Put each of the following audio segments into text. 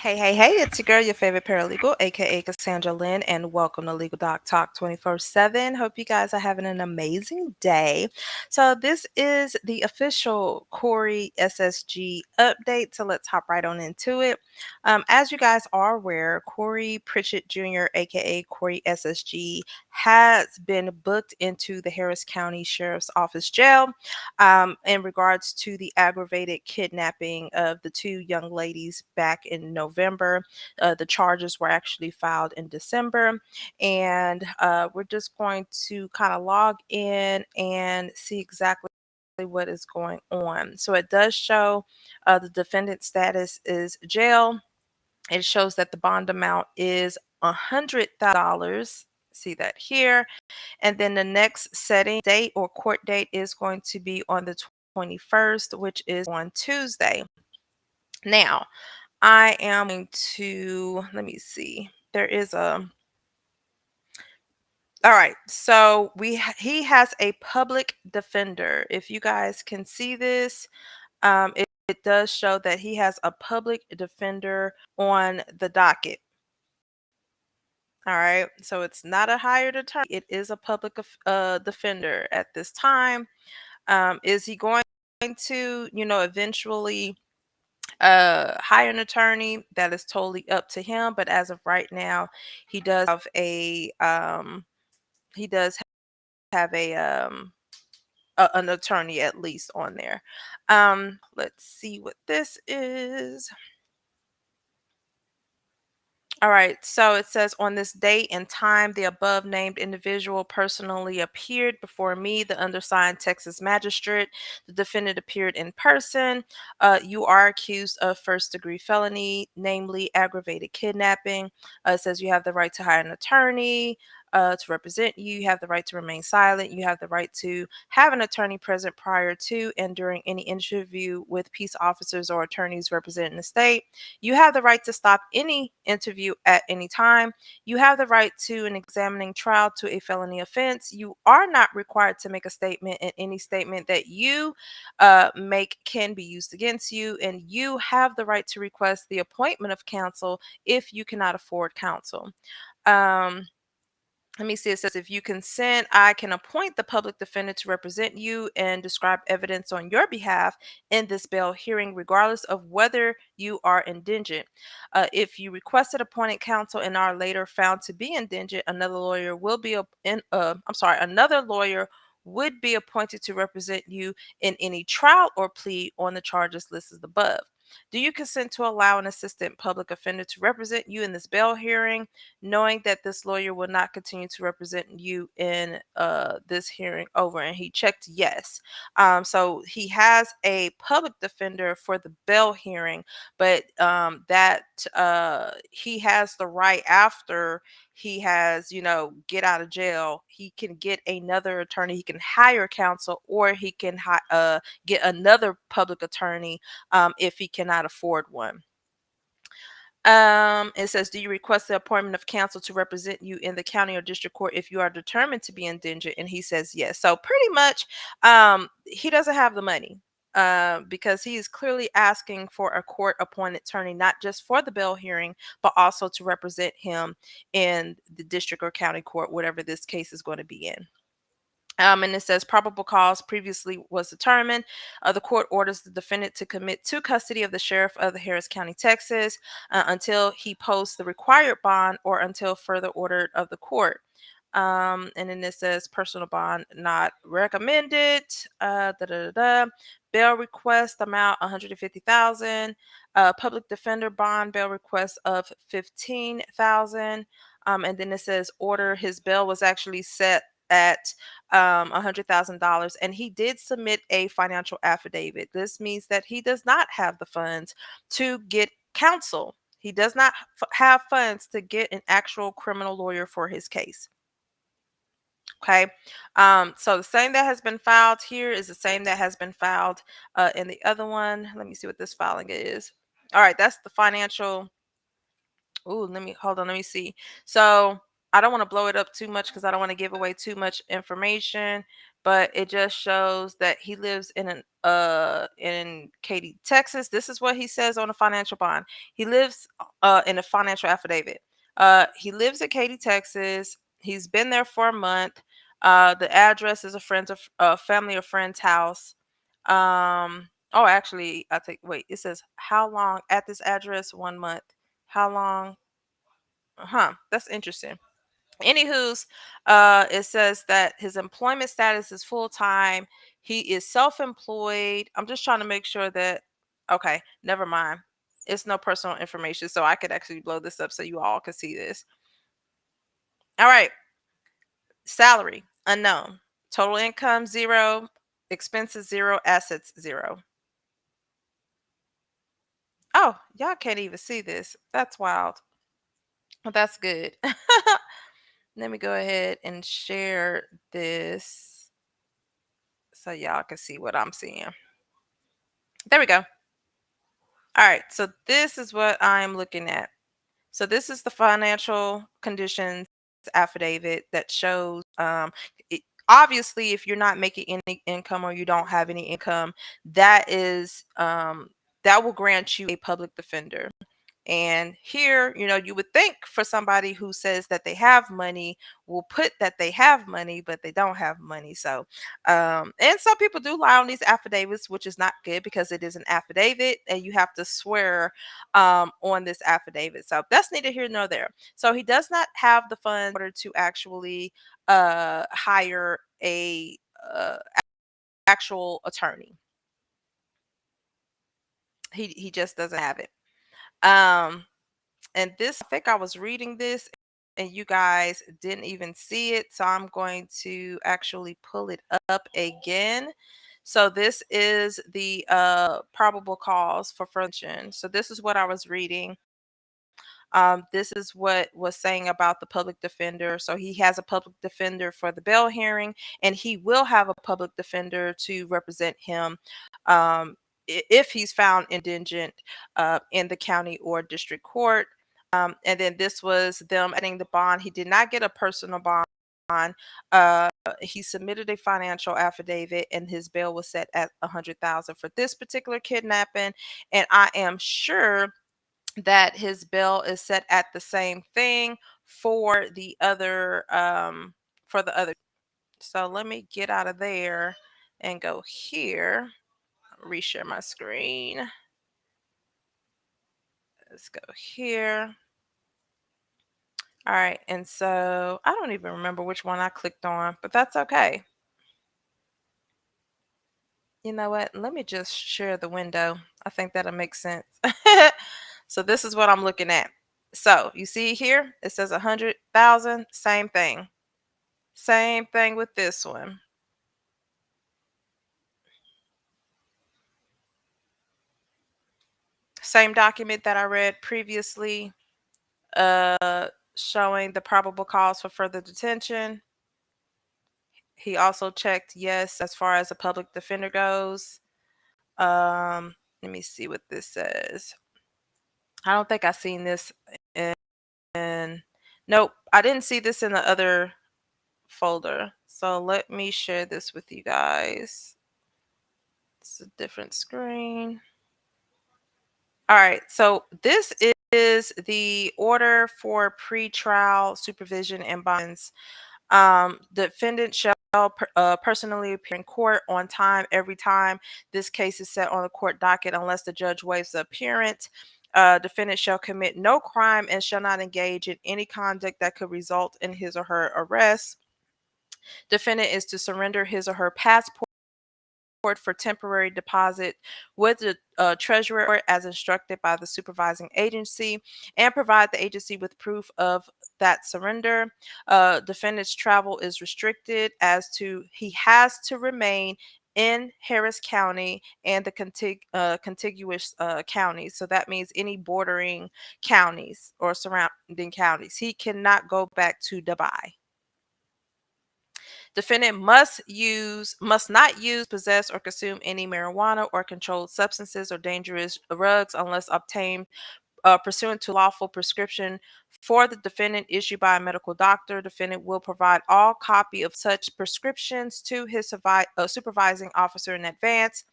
Hey, it's your girl, your favorite paralegal, aka Cassandra Lynn, and welcome to Legal Doc Talk 24/7. Hope you guys are having an amazing day. So, this is the official Corey SSG update. So, let's hop right on into it. As you guys are aware, Corey Pritchett Jr., aka Corey SSG, has been booked into the Harris County Sheriff's Office jail in regards to the aggravated kidnapping of the two young ladies back in November. The charges were actually filed in December, and we're just going to kind of log in and see exactly what is going on. So it does show the defendant status is jail. It shows that the bond amount is $100,000. See that here. And then the next setting date or court date is going to be on the 21st, which is on Tuesday. Now, I am going to, let me see. There is a, all right. So he has a public defender. If you guys can see this, it does show that he has a public defender on the docket. All right. So it's not a hired attorney. It is a public defender at this time. Is he going to, eventually hire an attorney? That is totally up to him. But as of right now, he does have he does have an attorney at least on there. Let's see what this is. All right, so it says on this date and time, the above named individual personally appeared before me, the undersigned Texas magistrate. The defendant appeared in person. You are accused of first degree felony, namely aggravated kidnapping. It says you have the right to hire an attorney. To represent you. You have the right to remain silent. You have the right to have an attorney present prior to and during any interview with peace officers or attorneys representing the state. You have the right to stop any interview at any time. You have the right to an examining trial to a felony offense. You are not required to make a statement, and any statement that you make can be used against you. And you have the right to request the appointment of counsel if you cannot afford counsel. Um, Let me see. It says, if you consent, I can appoint the public defender to represent you and describe evidence on your behalf in this bail hearing, regardless of whether you are indigent. If you requested appointed counsel and are later found to be indigent, another lawyer will be another lawyer would be appointed to represent you in any trial or plea on the charges listed above. Do you consent to allow an assistant public offender to represent you in this bail hearing, knowing that this lawyer will not continue to represent you in this hearing over? And he checked yes. So he has a public defender for the bail hearing, but that he has the right after he has, get out of jail. He can get another attorney. He can hire counsel, or he can get another public attorney if he cannot afford one. It says, do you request the appointment of counsel to represent you in the county or district court if you are determined to be indigent? And he says yes. So pretty much, he doesn't have the money because he is clearly asking for a court appointed attorney, not just for the bail hearing, but also to represent him in the district or county court, whatever this case is going to be in. And it says probable cause previously was determined. The court orders the defendant to commit to custody of the sheriff of the Harris County, Texas, until he posts the required bond or until further order of the court. And then it says personal bond not recommended. Bail request amount 150,000. Public defender bond bail request of 15,000. And then it says order his bail was actually set at $100,000, and he did submit a financial affidavit. This means that he does not have the funds to get counsel. He does not have funds to get an actual criminal lawyer for his case. Okay. So the same that has been filed here is the same that has been filed in the other one. Let me see what this filing is. All right, that's the financial. Ooh, let me hold on. Let me see. So I don't want to blow it up too much because I don't want to give away too much information. but it just shows that he lives in Katy, Texas. This is what he says on a financial bond. He lives in a financial affidavit. He lives in Katy, Texas. He's been there for a month. The address is a friend's of family or friend's house. Oh, actually, I think wait, it says how long at this address? 1 month. How long? Huh, that's interesting. Anywho's, it says that his employment status is full time. He is self-employed. I'm just trying to make sure that. Okay, never mind. It's no personal information, so I could actually blow this up so you all can see this. All right, salary unknown. Total income zero. Expenses zero. Assets zero. Oh, y'all can't even see this. That's wild. Well, that's good. Let me go ahead and share this so y'all can see what I'm seeing. There we go. All right, so this is what I'm looking at. So this is the financial conditions affidavit that shows obviously if you're not making any income or you don't have any income, that is that will grant you a public defender. And here, you would think for somebody who says that they have money, will put that they have money, but they don't have money. So, and some people do lie on these affidavits, which is not good because it is an affidavit and you have to swear on this affidavit. So that's neither here nor there. So he does not have the funds in order to actually hire a actual attorney. He just doesn't have it. Um, And this, I think I was reading this and you guys didn't even see it. So I'm going to actually pull it up again. So this is the probable cause for further. So this is what I was reading. This is what was saying about the public defender. So he has a public defender for the bail hearing, and he will have a public defender to represent him if he's found indigent in the county or district court. And then this was them adding the bond. He did not get a personal bond. He submitted a financial affidavit, and his bail was set at 100,000 for this particular kidnapping. And I am sure that his bill is set at the same thing for the other so let me get out of there and go here, reshare my screen. Let's go here. All right, and so I don't even remember which one I clicked on, but that's okay. You know what, let me just share the window. I think that'll make sense. So this is what I'm looking at. So you see here, it says 100,000, same thing. Same thing with this one. Same document that I read previously, showing the probable cause for further detention. He also checked yes as far as a public defender goes. Let me see what this says. I don't think I seen this in nope, I didn't see this in the other folder. So let me share this with you guys. It's a different screen. All right, so this is the order for pretrial supervision and bonds. Defendant shall personally appear in court on time every time this case is set on the court docket unless the judge waives the appearance. Defendant shall commit no crime and shall not engage in any conduct that could result in his or her arrest. Defendant is to surrender his or her passport for temporary deposit with the treasurer as instructed by the supervising agency and provide the agency with proof of that surrender. Defendant's travel is restricted as to he has to remain in Harris County and the contiguous counties. So that means any bordering counties or surrounding counties. He cannot go back to Dubai. Defendant must not use, possess, or consume any marijuana or controlled substances or dangerous drugs unless obtained pursuant to lawful prescription for the defendant issued by a medical doctor. Defendant will provide all copy of such prescriptions to his supervising officer in advance.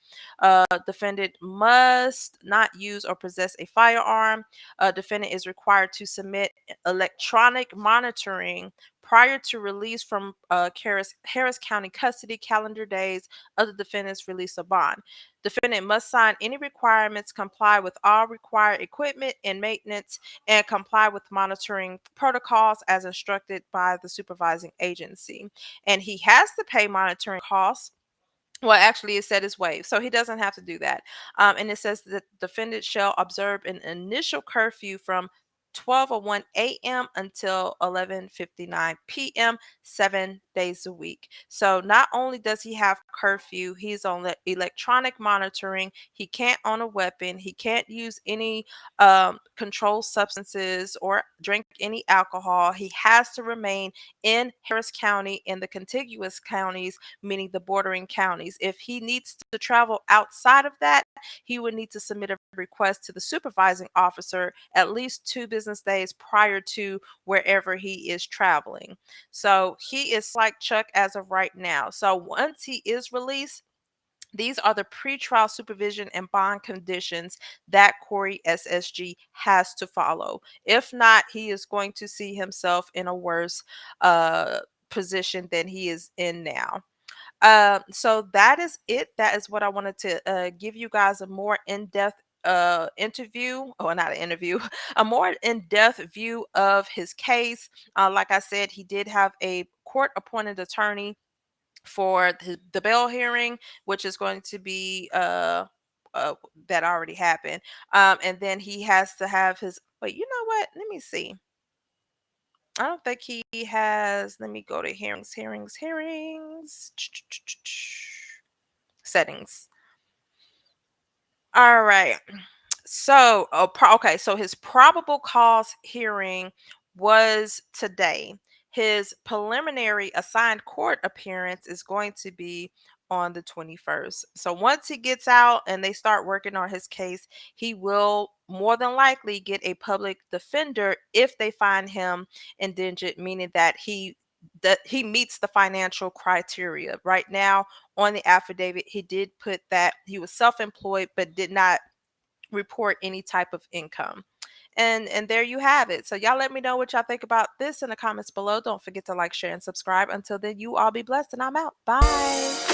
Defendant must not use or possess a firearm. Defendant is required to submit electronic monitoring prior to release from Harris County custody calendar days of the defendant's release of bond. Defendant must sign any requirements, comply with all required equipment and maintenance, and comply with monitoring protocols as instructed by the supervising agency. And he has to pay monitoring costs. Well, actually, it said it's waived, so he doesn't have to do that. And it says that the defendant shall observe an initial curfew from 12:01 a.m. until 11:59 p.m. 7 days a week. So not only does he have curfew, he's on the electronic monitoring. He can't own a weapon. He can't use any controlled substances or drink any alcohol. He has to remain in Harris County and the contiguous counties, meaning the bordering counties. If he needs to travel outside of that, he would need to submit a request to the supervising officer at least 2 business days prior to wherever he is traveling. So he is like Chuck as of right now. So once he is released, these are the pretrial supervision and bond conditions that Corey SSG has to follow. If not, he is going to see himself in a worse uh, position than he is in now. So that is it. That is what I wanted to give you guys a more in-depth interview, or not an interview, a more in-depth view of his case. Like I said, he did have a court-appointed attorney for the bail hearing, which is going to be uh that already happened. And then he has to have his wait, you know what? Let me see. I don't think he has. Let me go to hearings. Settings. All right. So, okay, so his probable cause hearing was today. His preliminary assigned court appearance is going to be on the 21st. So, once he gets out and they start working on his case, he will more than likely get a public defender if they find him indigent, meaning that he meets the financial criteria. Right now, on the affidavit, he did put that he was self-employed but did not report any type of income. And there you have it. So y'all let me know what y'all think about this in the comments below. Don't forget to like, share, and subscribe. Until then, you all be blessed, and I'm out. Bye.